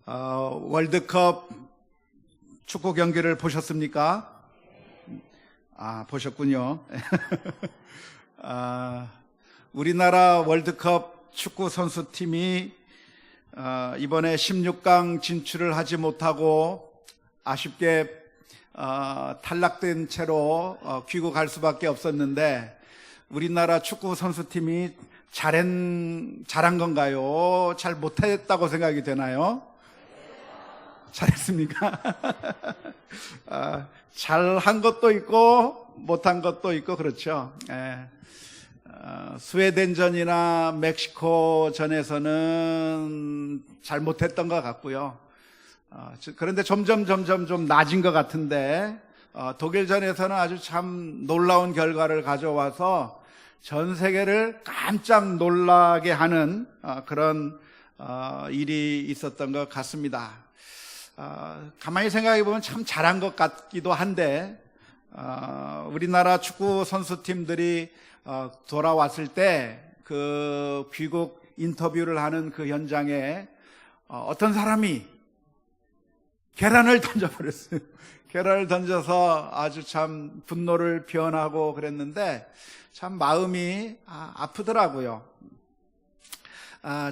월드컵 축구 경기를 보셨습니까? 보셨군요. 우리나라 월드컵 축구 선수팀이 이번에 16강 진출을 하지 못하고 아쉽게 탈락된 채로 귀국할 수밖에 없었는데, 우리나라 축구 선수팀이 잘한 건가요? 잘 못했다고 생각이 되나요? 잘했습니까? 잘한 것도 있고 못한 것도 있고 그렇죠. 스웨덴전이나 멕시코전에서는 잘 못했던 것 같고요. 그런데 점점 좀 나아진 것 같은데, 독일전에서는 아주 참 놀라운 결과를 가져와서 전 세계를 깜짝 놀라게 하는 그런 일이 있었던 것 같습니다. 가만히 생각해 보면 참 잘한 것 같기도 한데, 우리나라 축구 선수팀들이 돌아왔을 때 그 귀국 인터뷰를 하는 그 현장에 어떤 사람이 계란을 던져버렸어요. 계란을 던져서 아주 참 분노를 표현하고 그랬는데 참 마음이 아프더라고요.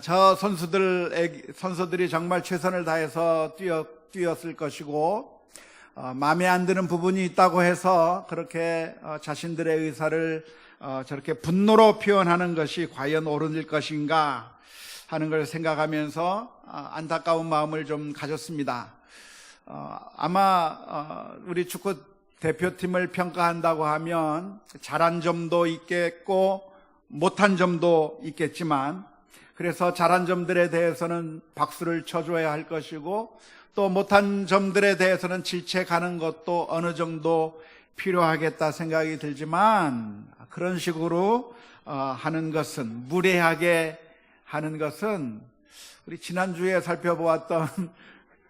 저 선수들이 정말 최선을 다해서 뛰었을 것이고, 마음에 안 드는 부분이 있다고 해서 그렇게 자신들의 의사를 저렇게 분노로 표현하는 것이 과연 옳은 일 것인가 하는 걸 생각하면서 안타까운 마음을 좀 가졌습니다. 아마 우리 축구 대표팀을 평가한다고 하면 잘한 점도 있겠고 못한 점도 있겠지만, 그래서 잘한 점들에 대해서는 박수를 쳐줘야 할 것이고, 또 못한 점들에 대해서는 질책하는 것도 어느 정도 필요하겠다 생각이 들지만, 그런 식으로 하는 것은, 무례하게 하는 것은, 우리 지난주에 살펴보았던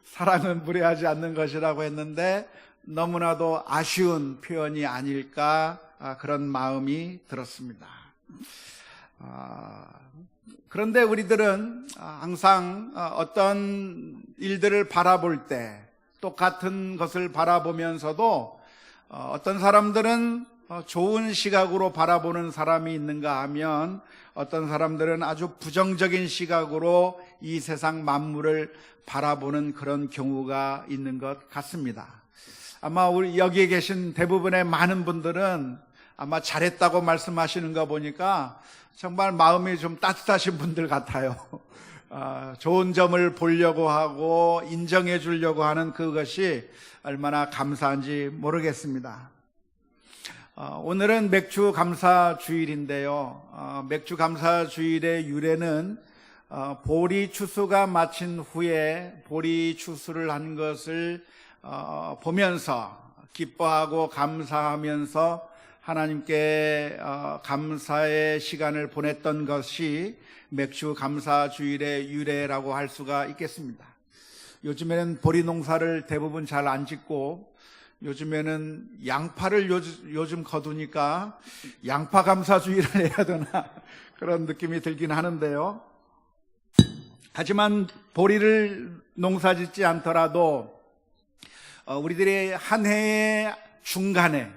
사랑은 무례하지 않는 것이라고 했는데 너무나도 아쉬운 표현이 아닐까, 그런 마음이 들었습니다. 그런데 우리들은 항상 어떤 일들을 바라볼 때 똑같은 것을 바라보면서도 어떤 사람들은 좋은 시각으로 바라보는 사람이 있는가 하면, 어떤 사람들은 아주 부정적인 시각으로 이 세상 만물을 바라보는 그런 경우가 있는 것 같습니다. 아마 우리 여기에 계신 대부분의 많은 분들은 아마 잘했다고 말씀하시는 거 보니까 정말 마음이 좀 따뜻하신 분들 같아요. 좋은 점을 보려고 하고 인정해 주려고 하는 그것이 얼마나 감사한지 모르겠습니다. 오늘은 맥주 감사 주일인데요. 맥주 감사 주일의 유래는 보리 추수가 마친 후에 보리 추수를 한 것을 보면서 기뻐하고 감사하면서 하나님께 감사의 시간을 보냈던 것이 맥주 감사 주일의 유래라고 할 수가 있겠습니다. 요즘에는 보리 농사를 대부분 잘 안 짓고, 요즘에는 양파를 요즘 거두니까 양파 감사 주일을 해야 되나 그런 느낌이 들긴 하는데요. 하지만 보리를 농사 짓지 않더라도 우리들이 한 해의 중간에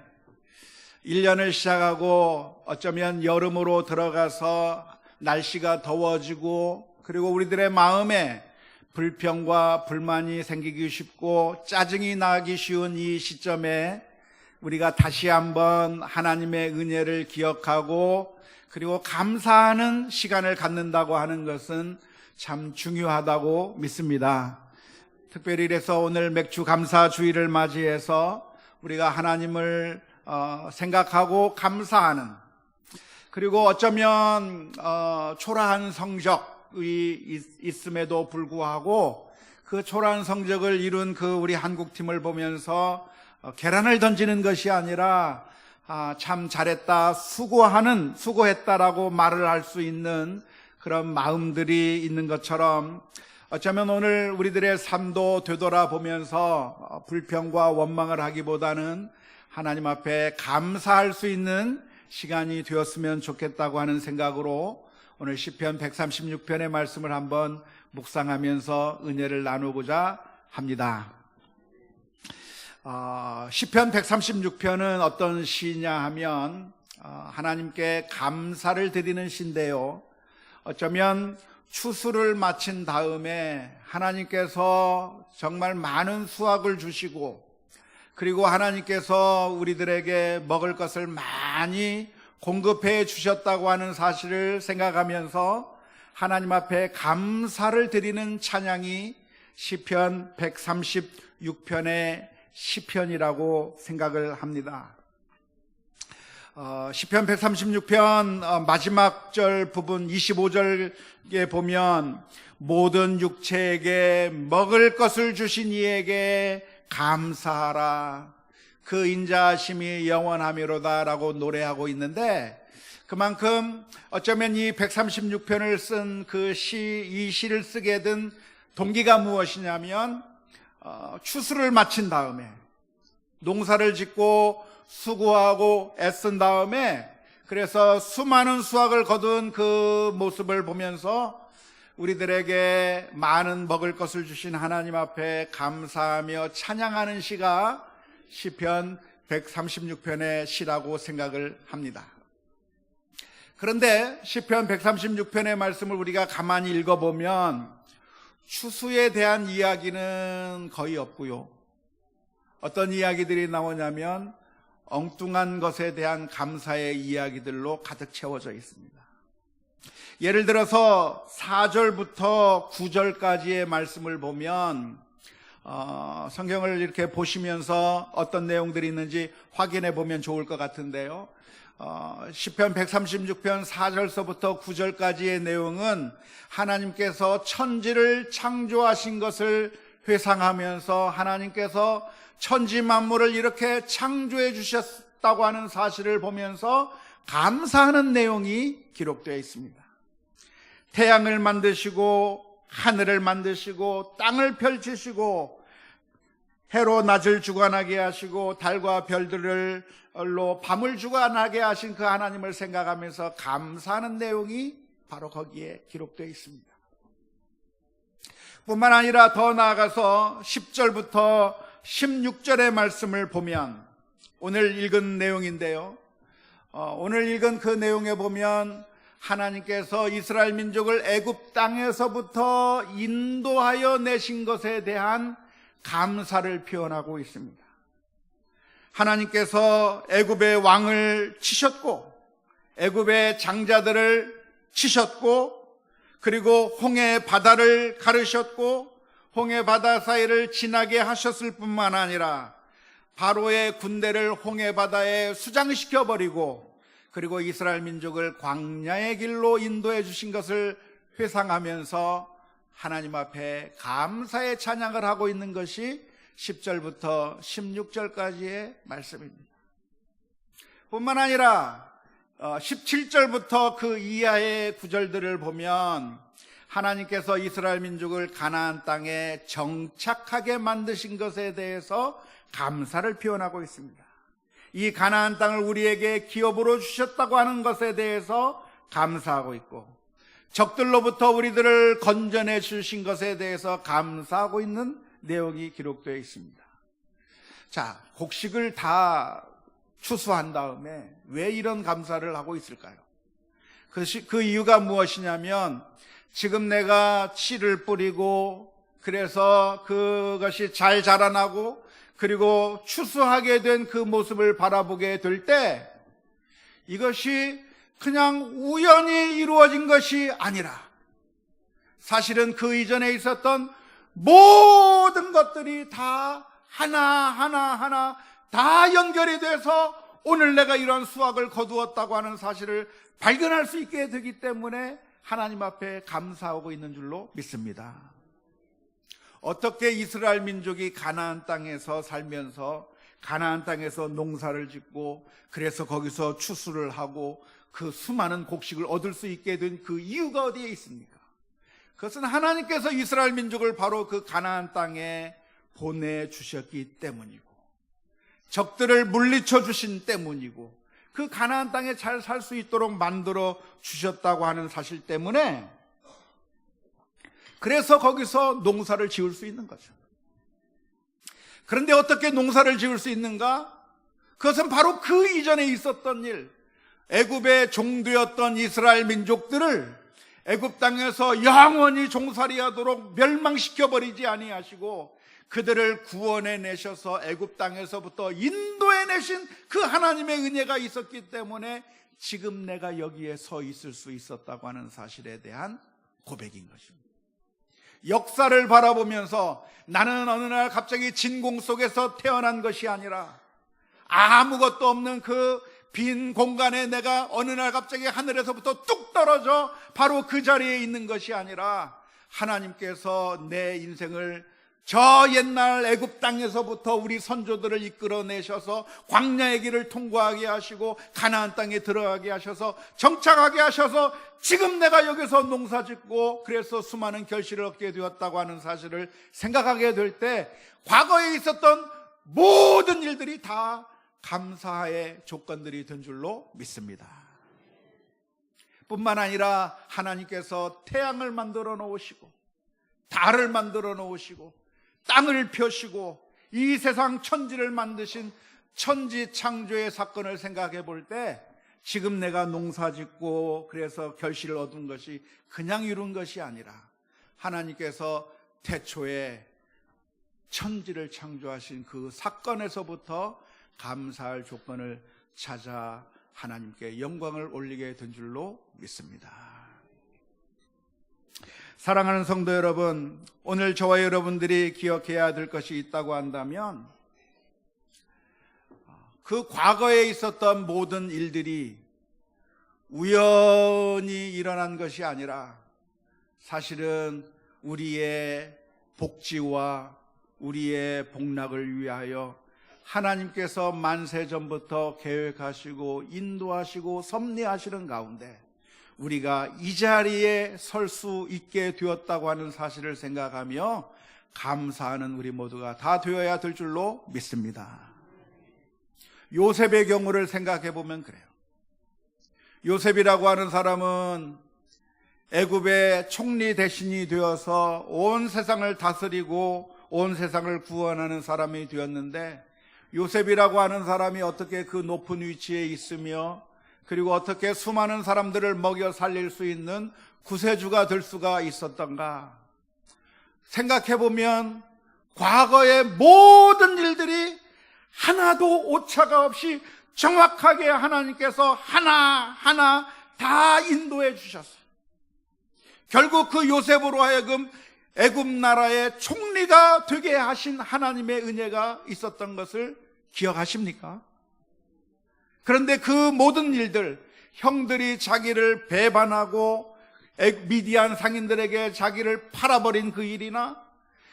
1년을 시작하고 어쩌면 여름으로 들어가서 날씨가 더워지고, 그리고 우리들의 마음에 불평과 불만이 생기기 쉽고 짜증이 나기 쉬운 이 시점에 우리가 다시 한번 하나님의 은혜를 기억하고 그리고 감사하는 시간을 갖는다고 하는 것은 참 중요하다고 믿습니다. 특별히 이래서 오늘 맥주 감사 주일을 맞이해서 우리가 하나님을 생각하고 감사하는, 그리고 어쩌면 초라한 성적이 있음에도 불구하고 그 초라한 성적을 이룬 그 우리 한국팀을 보면서 계란을 던지는 것이 아니라 참 잘했다, 수고했다라고 말을 할 수 있는 그런 마음들이 있는 것처럼, 어쩌면 오늘 우리들의 삶도 되돌아보면서 불평과 원망을 하기보다는 하나님 앞에 감사할 수 있는 시간이 되었으면 좋겠다고 하는 생각으로 오늘 시편 136편의 말씀을 한번 묵상하면서 은혜를 나누고자 합니다. 시편 136편은 어떤 시냐 하면 하나님께 감사를 드리는 시인데요, 어쩌면 추수를 마친 다음에 하나님께서 정말 많은 수확을 주시고, 그리고 하나님께서 우리들에게 먹을 것을 많이 공급해 주셨다고 하는 사실을 생각하면서 하나님 앞에 감사를 드리는 찬양이 시편 136편의 시편이라고 생각을 합니다. 시편 136편 마지막 절 부분 25절에 보면 모든 육체에게 먹을 것을 주신 이에게 감사하라, 그 인자하심이 영원하미로다 라고 노래하고 있는데, 그만큼 어쩌면 이 136편을 쓴 이 시를 쓰게 된 동기가 무엇이냐면 추수를 마친 다음에 농사를 짓고 수고하고 애쓴 다음에, 그래서 수많은 수확을 거둔 그 모습을 보면서 우리들에게 많은 먹을 것을 주신 하나님 앞에 감사하며 찬양하는 시가 시편 136편의 시라고 생각을 합니다. 그런데 시편 136편의 말씀을 우리가 가만히 읽어보면 추수에 대한 이야기는 거의 없고요, 어떤 이야기들이 나오냐면 엉뚱한 것에 대한 감사의 이야기들로 가득 채워져 있습니다. 예를 들어서 4절부터 9절까지의 말씀을 보면 성경을 이렇게 보시면서 어떤 내용들이 있는지 확인해 보면 좋을 것 같은데요, 시편 136편 4절서부터 9절까지의 내용은 하나님께서 천지를 창조하신 것을 회상하면서 하나님께서 천지 만물을 이렇게 창조해 주셨다고 하는 사실을 보면서 감사하는 내용이 기록되어 있습니다. 태양을 만드시고 하늘을 만드시고 땅을 펼치시고 해로 낮을 주관하게 하시고 달과 별들로 밤을 주관하게 하신 그 하나님을 생각하면서 감사하는 내용이 바로 거기에 기록되어 있습니다. 뿐만 아니라 더 나아가서 10절부터 16절의 말씀을 보면 오늘 읽은 내용인데요, 오늘 읽은 그 내용에 보면 하나님께서 이스라엘 민족을 애굽 땅에서부터 인도하여 내신 것에 대한 감사를 표현하고 있습니다. 하나님께서 애굽의 왕을 치셨고 애굽의 장자들을 치셨고, 그리고 홍해 바다를 가르셨고 홍해 바다 사이를 지나게 하셨을 뿐만 아니라 바로의 군대를 홍해 바다에 수장시켜 버리고, 그리고 이스라엘 민족을 광야의 길로 인도해 주신 것을 회상하면서 하나님 앞에 감사의 찬양을 하고 있는 것이 10절부터 16절까지의 말씀입니다. 뿐만 아니라 17절부터 그 이하의 구절들을 보면 하나님께서 이스라엘 민족을 가나안 땅에 정착하게 만드신 것에 대해서 감사를 표현하고 있습니다. 이 가나안 땅을 우리에게 기업으로 주셨다고 하는 것에 대해서 감사하고 있고, 적들로부터 우리들을 건져내 주신 것에 대해서 감사하고 있는 내용이 기록되어 있습니다. 자, 곡식을 다 추수한 다음에 왜 이런 감사를 하고 있을까요? 그 이유가 무엇이냐면 지금 내가 씨를 뿌리고 그래서 그것이 잘 자라나고 그리고 추수하게 된 그 모습을 바라보게 될 때 이것이 그냥 우연히 이루어진 것이 아니라 사실은 그 이전에 있었던 모든 것들이 다 하나하나 다 연결이 돼서 오늘 내가 이런 수확을 거두었다고 하는 사실을 발견할 수 있게 되기 때문에 하나님 앞에 감사하고 있는 줄로 믿습니다. 어떻게 이스라엘 민족이 가나안 땅에서 살면서 가나안 땅에서 농사를 짓고 그래서 거기서 추수를 하고 그 수많은 곡식을 얻을 수 있게 된 그 이유가 어디에 있습니까? 그것은 하나님께서 이스라엘 민족을 바로 그 가나안 땅에 보내주셨기 때문이고, 적들을 물리쳐 주신 때문이고, 그 가나안 땅에 잘 살 수 있도록 만들어 주셨다고 하는 사실 때문에 그래서 거기서 농사를 지을 수 있는 거죠. 그런데 어떻게 농사를 지을 수 있는가? 그것은 바로 그 이전에 있었던 일, 애굽의 종되었던 이스라엘 민족들을 애굽 땅에서 영원히 종살이하도록 멸망시켜버리지 아니하시고 그들을 구원해 내셔서 애굽 땅에서부터 인도해 내신 그 하나님의 은혜가 있었기 때문에 지금 내가 여기에 서 있을 수 있었다고 하는 사실에 대한 고백인 것입니다. 역사를 바라보면서 나는 어느 날 갑자기 진공 속에서 태어난 것이 아니라 아무것도 없는 그 빈 공간에 내가 어느 날 갑자기 하늘에서부터 뚝 떨어져 바로 그 자리에 있는 것이 아니라 하나님께서 내 인생을 저 옛날 애굽 땅에서부터 우리 선조들을 이끌어내셔서 광야의 길을 통과하게 하시고 가나안 땅에 들어가게 하셔서 정착하게 하셔서 지금 내가 여기서 농사짓고 그래서 수많은 결실을 얻게 되었다고 하는 사실을 생각하게 될 때 과거에 있었던 모든 일들이 다 감사의 조건들이 된 줄로 믿습니다. 뿐만 아니라 하나님께서 태양을 만들어 놓으시고 달을 만들어 놓으시고 땅을 펴시고 이 세상 천지를 만드신 천지 창조의 사건을 생각해 볼 때 지금 내가 농사짓고 그래서 결실을 얻은 것이 그냥 이룬 것이 아니라 하나님께서 태초에 천지를 창조하신 그 사건에서부터 감사할 조건을 찾아 하나님께 영광을 올리게 된 줄로 믿습니다. 사랑하는 성도 여러분, 오늘 저와 여러분들이 기억해야 될 것이 있다고 한다면 그 과거에 있었던 모든 일들이 우연히 일어난 것이 아니라 사실은 우리의 복지와 우리의 복락을 위하여 하나님께서 만세 전부터 계획하시고 인도하시고 섭리하시는 가운데 우리가 이 자리에 설 수 있게 되었다고 하는 사실을 생각하며 감사하는 우리 모두가 다 되어야 될 줄로 믿습니다. 요셉의 경우를 생각해 보면 그래요. 요셉이라고 하는 사람은 애굽의 총리 대신이 되어서 온 세상을 다스리고 온 세상을 구원하는 사람이 되었는데 요셉이라고 하는 사람이 어떻게 그 높은 위치에 있으며 그리고 어떻게 수많은 사람들을 먹여 살릴 수 있는 구세주가 될 수가 있었던가 생각해보면 과거의 모든 일들이 하나도 오차가 없이 정확하게 하나님께서 하나하나 다 인도해 주셨어요. 결국 그 요셉으로 하여금 애굽 나라의 총리가 되게 하신 하나님의 은혜가 있었던 것을 기억하십니까? 그런데 그 모든 일들, 형들이 자기를 배반하고 미디안 상인들에게 자기를 팔아버린 그 일이나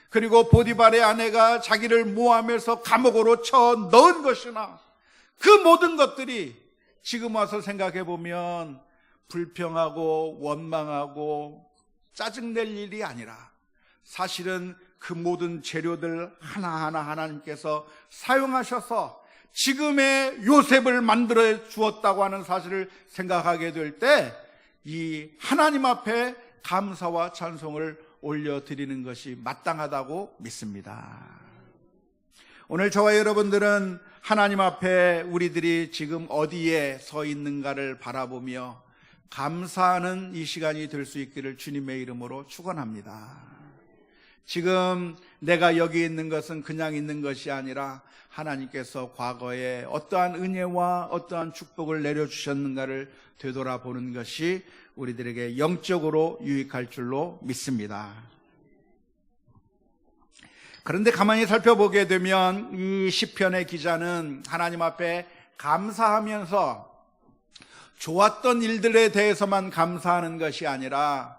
그리고 보디발의 아내가 자기를 모함해서 감옥으로 쳐 넣은 것이나 그 모든 것들이 지금 와서 생각해 보면 불평하고 원망하고 짜증낼 일이 아니라 사실은 그 모든 재료들 하나하나 하나님께서 사용하셔서 지금의 요셉을 만들어 주었다고 하는 사실을 생각하게 될 때 이 하나님 앞에 감사와 찬송을 올려드리는 것이 마땅하다고 믿습니다. 오늘 저와 여러분들은 하나님 앞에 우리들이 지금 어디에 서 있는가를 바라보며 감사하는 이 시간이 될 수 있기를 주님의 이름으로 축원합니다. 지금 내가 여기 있는 것은 그냥 있는 것이 아니라 하나님께서 과거에 어떠한 은혜와 어떠한 축복을 내려주셨는가를 되돌아보는 것이 우리들에게 영적으로 유익할 줄로 믿습니다. 그런데 가만히 살펴보게 되면 이 시편의 기자는 하나님 앞에 감사하면서 좋았던 일들에 대해서만 감사하는 것이 아니라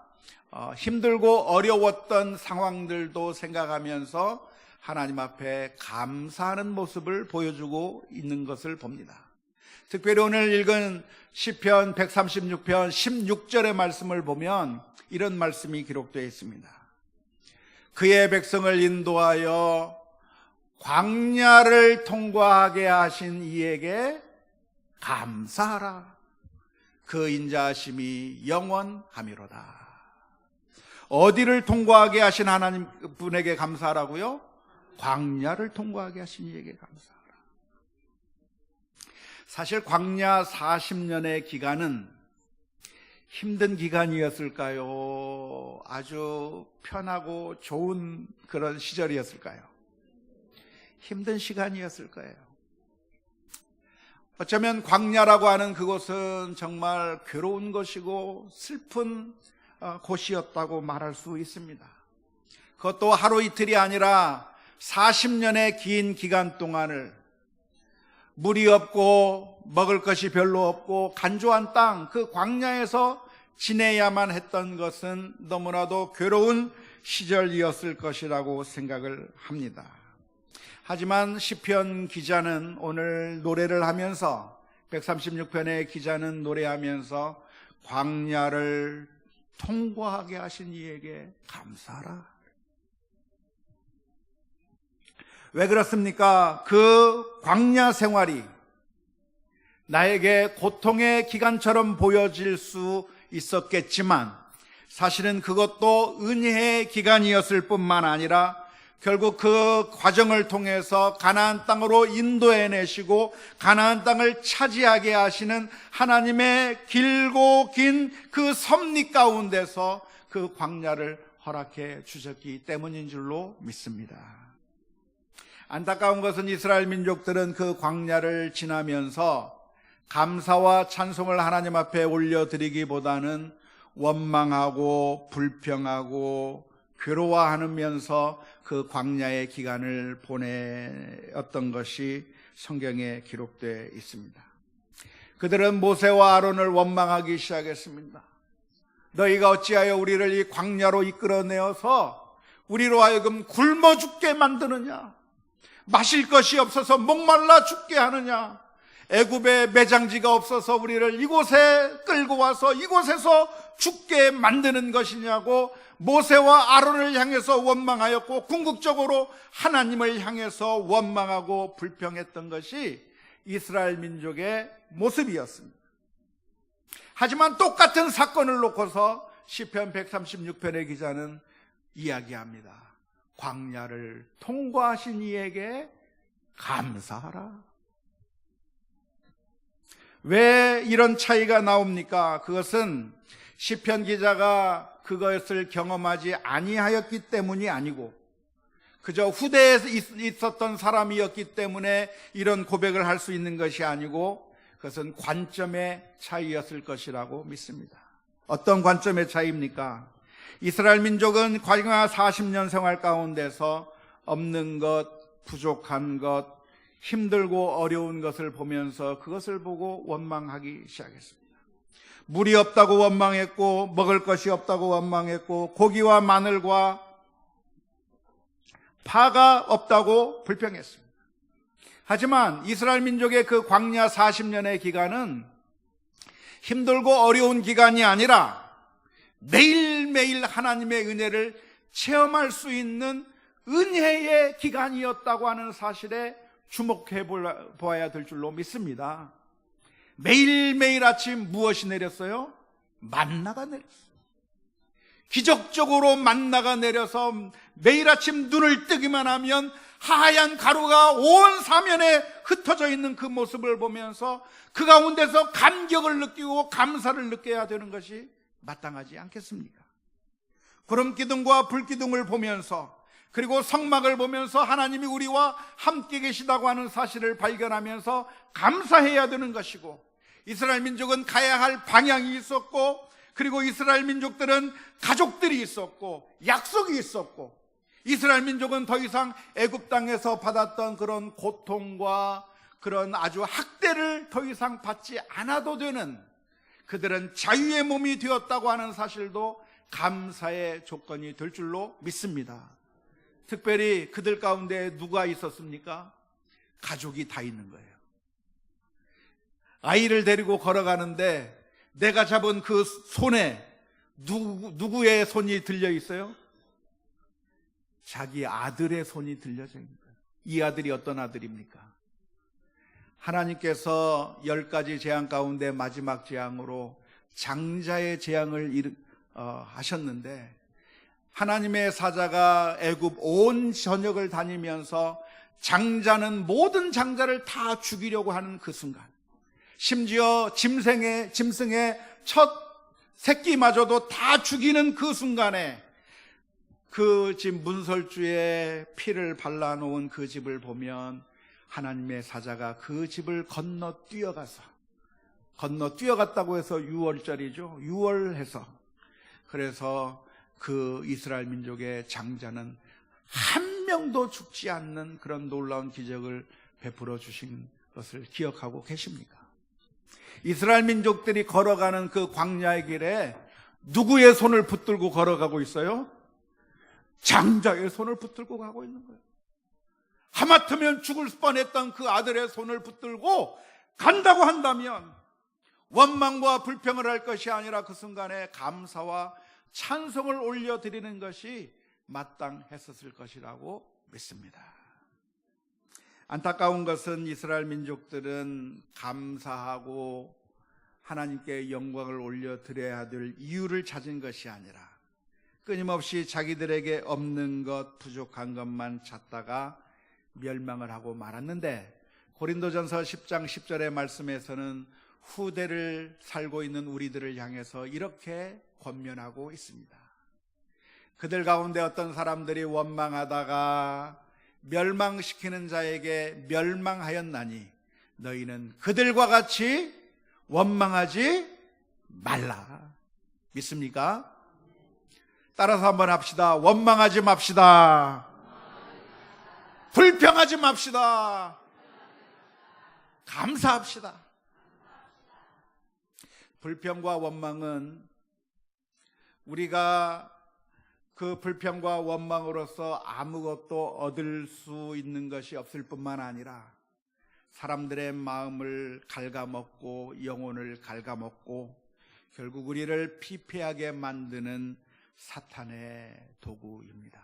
힘들고 어려웠던 상황들도 생각하면서 하나님 앞에 감사하는 모습을 보여주고 있는 것을 봅니다. 특별히 오늘 읽은 시편 136편 16절의 말씀을 보면 이런 말씀이 기록되어 있습니다. 그의 백성을 인도하여 광야를 통과하게 하신 이에게 감사하라. 그 인자하심이 영원하미로다. 어디를 통과하게 하신 하나님 분에게 감사하라고요? 광야를 통과하게 하신 이에게 감사하라. 사실 광야 40년의 기간은 힘든 기간이었을까요? 아주 편하고 좋은 그런 시절이었을까요? 힘든 시간이었을 거예요. 어쩌면 광야라고 하는 그곳은 정말 괴로운 것이고 슬픈 곳이었다고 말할 수 있습니다. 그것도 하루 이틀이 아니라 40년의 긴 기간 동안을 물이 없고 먹을 것이 별로 없고 간조한 땅, 그 광야에서 지내야만 했던 것은 너무나도 괴로운 시절이었을 것이라고 생각을 합니다. 하지만 시편 기자는 오늘 노래를 하면서 136편의 기자는 노래하면서 광야를 통과하게 하신 이에게 감사하라. 왜 그렇습니까? 그 광야 생활이 나에게 고통의 기간처럼 보여질 수 있었겠지만 사실은 그것도 은혜의 기간이었을 뿐만 아니라 결국 그 과정을 통해서 가나안 땅으로 인도해내시고 가나안 땅을 차지하게 하시는 하나님의 길고 긴 그 섭리 가운데서 그 광야를 허락해 주셨기 때문인 줄로 믿습니다. 안타까운 것은 이스라엘 민족들은 그 광야를 지나면서 감사와 찬송을 하나님 앞에 올려드리기보다는 원망하고 불평하고 괴로워하면서 그 광야의 기간을 보내었던 것이 성경에 기록되어 있습니다. 그들은 모세와 아론을 원망하기 시작했습니다. 너희가 어찌하여 우리를 이 광야로 이끌어내어서 우리로 하여금 굶어 죽게 만드느냐? 마실 것이 없어서 목말라 죽게 하느냐? 애굽에 매장지가 없어서 우리를 이곳에 끌고 와서 이곳에서 죽게 만드는 것이냐고 모세와 아론을 향해서 원망하였고 궁극적으로 하나님을 향해서 원망하고 불평했던 것이 이스라엘 민족의 모습이었습니다. 하지만 똑같은 사건을 놓고서 시편 136편의 기자는 이야기합니다. 광야를 통과하신 이에게 감사하라. 왜 이런 차이가 나옵니까? 그것은 시편 기자가 그것을 경험하지 아니하였기 때문이 아니고 그저 후대에 있었던 사람이었기 때문에 이런 고백을 할 수 있는 것이 아니고 그것은 관점의 차이였을 것이라고 믿습니다. 어떤 관점의 차이입니까? 이스라엘 민족은 광야 40년 생활 가운데서 없는 것, 부족한 것, 힘들고 어려운 것을 보면서 그것을 보고 원망하기 시작했습니다. 물이 없다고 원망했고 먹을 것이 없다고 원망했고 고기와 마늘과 파가 없다고 불평했습니다. 하지만 이스라엘 민족의 그 광야 40년의 기간은 힘들고 어려운 기간이 아니라 매일매일 하나님의 은혜를 체험할 수 있는 은혜의 기간이었다고 하는 사실에 주목해 보아야 될 줄로 믿습니다. 매일매일 아침 무엇이 내렸어요? 만나가 내렸어요. 기적적으로 만나가 내려서 매일 아침 눈을 뜨기만 하면 하얀 가루가 온 사면에 흩어져 있는 그 모습을 보면서 그 가운데서 감격을 느끼고 감사를 느껴야 되는 것이 마땅하지 않겠습니까? 구름 기둥과 불 기둥을 보면서 그리고 성막을 보면서 하나님이 우리와 함께 계시다고 하는 사실을 발견하면서 감사해야 되는 것이고 이스라엘 민족은 가야 할 방향이 있었고 그리고 이스라엘 민족들은 가족들이 있었고 약속이 있었고 이스라엘 민족은 더 이상 애굽 땅에서 받았던 그런 고통과 그런 아주 학대를 더 이상 받지 않아도 되는 그들은 자유의 몸이 되었다고 하는 사실도 감사의 조건이 될 줄로 믿습니다. 특별히 그들 가운데 누가 있었습니까? 가족이 다 있는 거예요. 아이를 데리고 걸어가는데 내가 잡은 그 손에 누구의 손이 들려 있어요? 자기 아들의 손이 들려져 있는 거예요. 이 아들이 어떤 아들입니까? 하나님께서 10가지 재앙 가운데 마지막 재앙으로 장자의 재앙을 하셨는데 하나님의 사자가 애굽 온 전역을 다니면서 장자는 모든 장자를 다 죽이려고 하는 그 순간, 심지어 짐승의 첫 새끼마저도 다 죽이는 그 순간에 그 집 문설주에 피를 발라놓은 그 집을 보면 하나님의 사자가 그 집을 건너 뛰어갔다고 해서 유월절이죠. 유월해서, 그래서 그 이스라엘 민족의 장자는 한 명도 죽지 않는 그런 놀라운 기적을 베풀어 주신 것을 기억하고 계십니까? 이스라엘 민족들이 걸어가는 그 광야의 길에 누구의 손을 붙들고 걸어가고 있어요? 장자의 손을 붙들고 가고 있는 거예요. 하마터면 죽을 뻔했던 그 아들의 손을 붙들고 간다고 한다면 원망과 불평을 할 것이 아니라 그 순간에 감사와 찬송을 올려드리는 것이 마땅했었을 것이라고 믿습니다. 안타까운 것은 이스라엘 민족들은 감사하고 하나님께 영광을 올려드려야 될 이유를 찾은 것이 아니라 끊임없이 자기들에게 없는 것, 부족한 것만 찾다가 멸망을 하고 말았는데, 고린도전서 10장 10절의 말씀에서는 후대를 살고 있는 우리들을 향해서 이렇게 권면하고 있습니다. 그들 가운데 어떤 사람들이 원망하다가 멸망시키는 자에게 멸망하였나니 너희는 그들과 같이 원망하지 말라. 믿습니까? 따라서 한번 합시다. 원망하지 맙시다. 불평하지 맙시다. 감사합시다. 불평과 원망은 우리가 그 불평과 원망으로서 아무것도 얻을 수 있는 것이 없을 뿐만 아니라 사람들의 마음을 갉아먹고 영혼을 갉아먹고 결국 우리를 피폐하게 만드는 사탄의 도구입니다.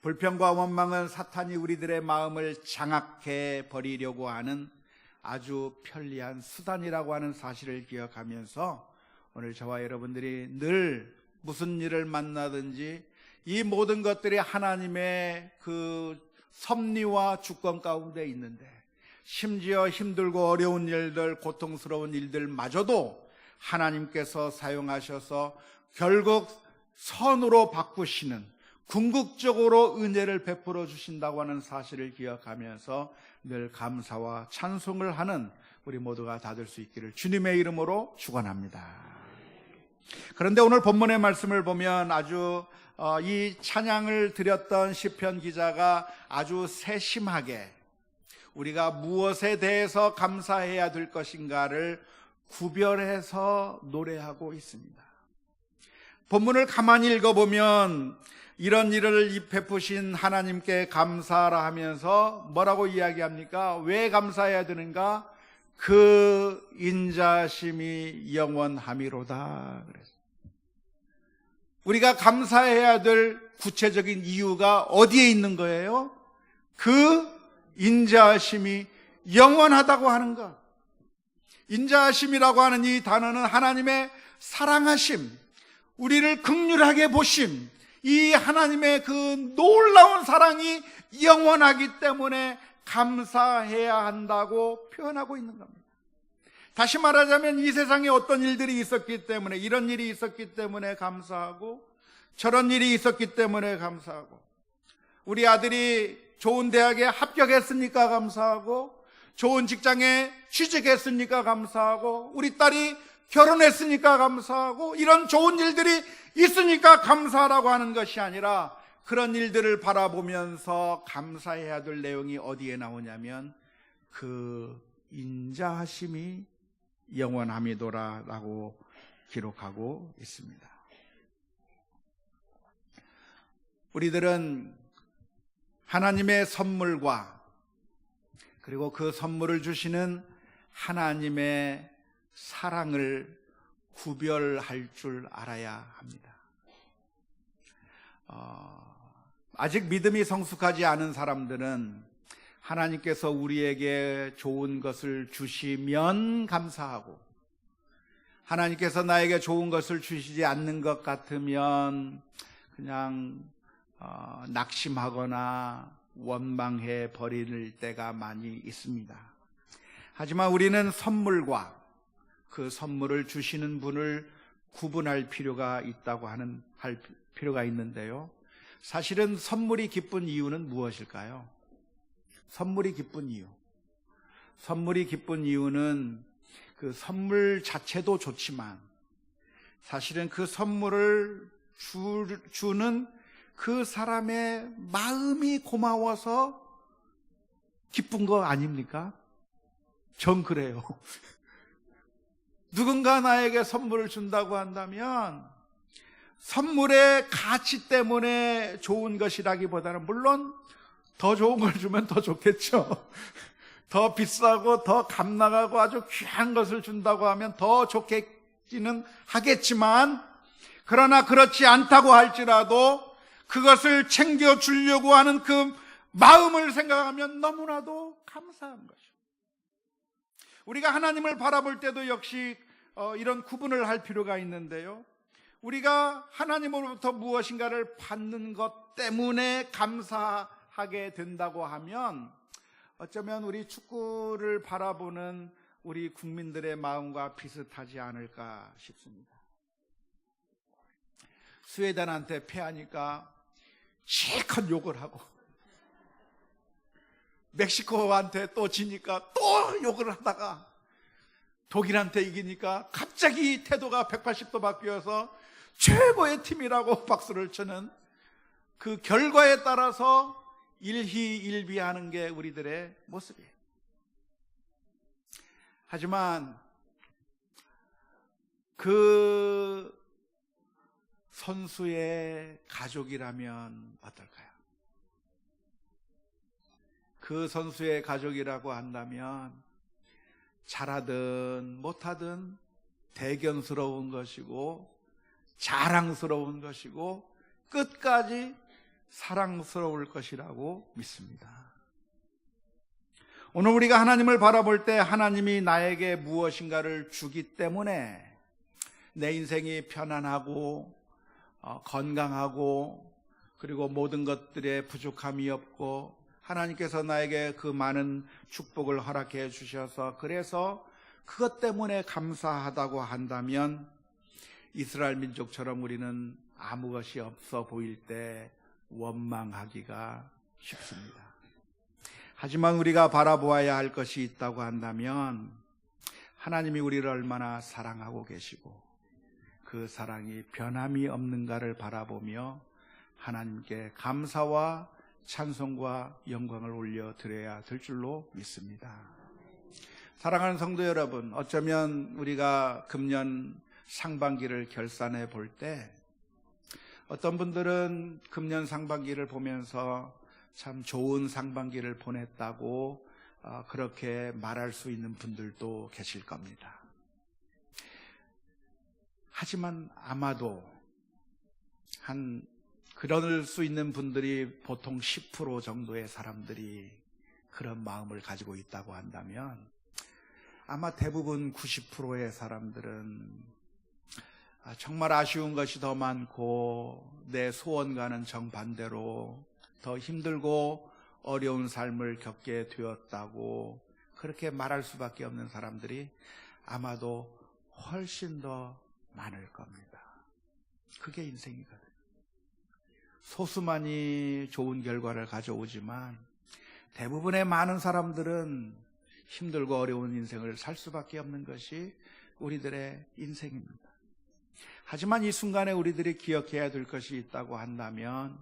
불평과 원망은 사탄이 우리들의 마음을 장악해 버리려고 하는 아주 편리한 수단이라고 하는 사실을 기억하면서 오늘 저와 여러분들이 늘 무슨 일을 만나든지 이 모든 것들이 하나님의 그 섭리와 주권 가운데 있는데, 심지어 힘들고 어려운 일들, 고통스러운 일들마저도 하나님께서 사용하셔서 결국 선으로 바꾸시는, 궁극적으로 은혜를 베풀어 주신다고 하는 사실을 기억하면서 늘 감사와 찬송을 하는 우리 모두가 다 될 수 있기를 주님의 이름으로 축원합니다. 그런데 오늘 본문의 말씀을 보면 아주 이 찬양을 드렸던 시편 기자가 아주 세심하게 우리가 무엇에 대해서 감사해야 될 것인가를 구별해서 노래하고 있습니다. 본문을 가만히 읽어보면 이런 일을 베푸신 하나님께 감사하라 하면서 뭐라고 이야기합니까? 왜 감사해야 되는가? 그 인자심이 영원함이로다. 우리가 감사해야 될 구체적인 이유가 어디에 있는 거예요? 그 인자심이 영원하다고 하는 것. 인자심이라고 하는 이 단어는 하나님의 사랑하심, 우리를 긍휼하게 보심, 이 하나님의 그 놀라운 사랑이 영원하기 때문에 감사해야 한다고 표현하고 있는 겁니다. 다시 말하자면 이 세상에 어떤 일들이 있었기 때문에, 이런 일이 있었기 때문에 감사하고, 저런 일이 있었기 때문에 감사하고, 우리 아들이 좋은 대학에 합격했으니까 감사하고, 좋은 직장에 취직했으니까 감사하고, 우리 딸이 결혼했으니까 감사하고, 이런 좋은 일들이 있으니까 감사하라고 하는 것이 아니라, 그런 일들을 바라보면서 감사해야 될 내용이 어디에 나오냐면 그 인자하심이 영원함이도라라고 기록하고 있습니다. 우리들은 하나님의 선물과 그리고 그 선물을 주시는 하나님의 사랑을 구별할 줄 알아야 합니다. 아직 믿음이 성숙하지 않은 사람들은 하나님께서 우리에게 좋은 것을 주시면 감사하고, 하나님께서 나에게 좋은 것을 주시지 않는 것 같으면 그냥 낙심하거나 원망해 버릴 때가 많이 있습니다. 하지만 우리는 선물과 그 선물을 주시는 분을 구분할 필요가 할 필요가 있는데요. 사실은 선물이 기쁜 이유는 무엇일까요? 선물이 기쁜 이유. 선물이 기쁜 이유는 그 선물 자체도 좋지만 사실은 그 선물을 주는 그 사람의 마음이 고마워서 기쁜 거 아닙니까? 전 그래요. 누군가 나에게 선물을 준다고 한다면 선물의 가치 때문에 좋은 것이라기보다는, 물론 더 좋은 걸 주면 더 좋겠죠. 더 비싸고 더 값나가고 아주 귀한 것을 준다고 하면 더 좋겠기는 하겠지만, 그러나 그렇지 않다고 할지라도 그것을 챙겨주려고 하는 그 마음을 생각하면 너무나도 감사한 것이죠. 우리가 하나님을 바라볼 때도 역시 이런 구분을 할 필요가 있는데요. 우리가 하나님으로부터 무엇인가를 받는 것 때문에 감사하게 된다고 하면 어쩌면 우리 축구를 바라보는 우리 국민들의 마음과 비슷하지 않을까 싶습니다. 스웨덴한테 패하니까 실컷 욕을 하고, 멕시코한테 또 지니까 또 욕을 하다가, 독일한테 이기니까 갑자기 태도가 180도 바뀌어서 최고의 팀이라고 박수를 치는 그 결과에 따라서 일희일비하는 게 우리들의 모습이에요. 하지만 그 선수의 가족이라면 어떨까요? 그 선수의 가족이라고 한다면 잘하든 못하든 대견스러운 것이고 자랑스러운 것이고 끝까지 사랑스러울 것이라고 믿습니다. 오늘 우리가 하나님을 바라볼 때 하나님이 나에게 무엇인가를 주기 때문에 내 인생이 편안하고 건강하고 그리고 모든 것들에 부족함이 없고 하나님께서 나에게 그 많은 축복을 허락해 주셔서 그래서 그것 때문에 감사하다고 한다면 이스라엘 민족처럼 우리는 아무 것이 없어 보일 때 원망하기가 쉽습니다. 하지만 우리가 바라보아야 할 것이 있다고 한다면 하나님이 우리를 얼마나 사랑하고 계시고 그 사랑이 변함이 없는가를 바라보며 하나님께 감사와 찬송과 영광을 올려드려야 될 줄로 믿습니다. 사랑하는 성도 여러분, 어쩌면 우리가 금년 상반기를 결산해 볼 때 어떤 분들은 금년 상반기를 보면서 참 좋은 상반기를 보냈다고 그렇게 말할 수 있는 분들도 계실 겁니다. 하지만 아마도 그럴 수 있는 분들이 보통 10% 정도의 사람들이 그런 마음을 가지고 있다고 한다면 아마 대부분 90%의 사람들은 정말 아쉬운 것이 더 많고 내 소원과는 정반대로 더 힘들고 어려운 삶을 겪게 되었다고 그렇게 말할 수밖에 없는 사람들이 아마도 훨씬 더 많을 겁니다. 그게 인생이거든요. 소수만이 좋은 결과를 가져오지만 대부분의 많은 사람들은 힘들고 어려운 인생을 살 수밖에 없는 것이 우리들의 인생입니다. 하지만 이 순간에 우리들이 기억해야 될 것이 있다고 한다면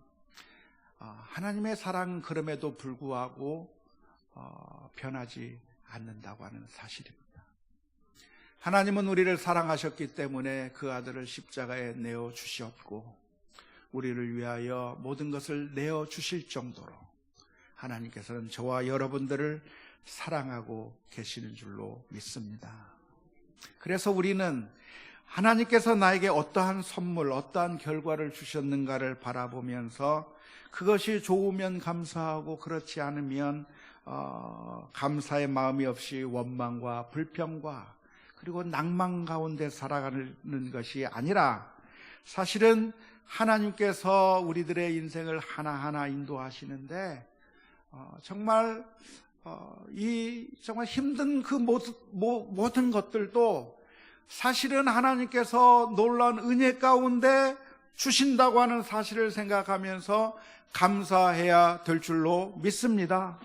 하나님의 사랑은 그럼에도 불구하고 변하지 않는다고 하는 사실입니다. 하나님은 우리를 사랑하셨기 때문에 그 아들을 십자가에 내어주셨고 우리를 위하여 모든 것을 내어주실 정도로 하나님께서는 저와 여러분들을 사랑하고 계시는 줄로 믿습니다. 그래서 우리는 하나님께서 나에게 어떠한 선물, 어떠한 결과를 주셨는가를 바라보면서 그것이 좋으면 감사하고 그렇지 않으면 감사의 마음이 없이 원망과 불평과 그리고 낭만 가운데 살아가는 것이 아니라 사실은 하나님께서 우리들의 인생을 하나하나 인도하시는데 정말 정말 힘든 그 모든 것들도 사실은 하나님께서 놀라운 은혜 가운데 주신다고 하는 사실을 생각하면서 감사해야 될 줄로 믿습니다.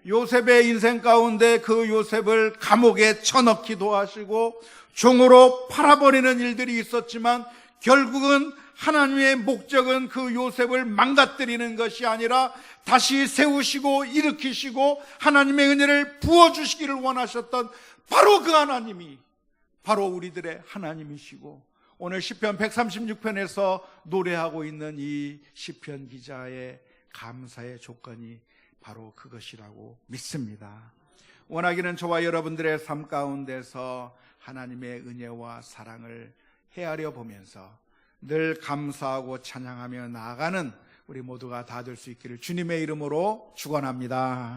요셉의 인생 가운데 그 요셉을 감옥에 쳐넣기도 하시고 종으로 팔아버리는 일들이 있었지만 결국은 하나님의 목적은 그 요셉을 망가뜨리는 것이 아니라 다시 세우시고 일으키시고 하나님의 은혜를 부어주시기를 원하셨던 바로 그 하나님이 바로 우리들의 하나님이시고 오늘 시편 136편에서 노래하고 있는 이 시편 기자의 감사의 조건이 바로 그것이라고 믿습니다. 원하기는 저와 여러분들의 삶 가운데서 하나님의 은혜와 사랑을 헤아려 보면서 늘 감사하고 찬양하며 나아가는 우리 모두가 다 될 수 있기를 주님의 이름으로 축원합니다.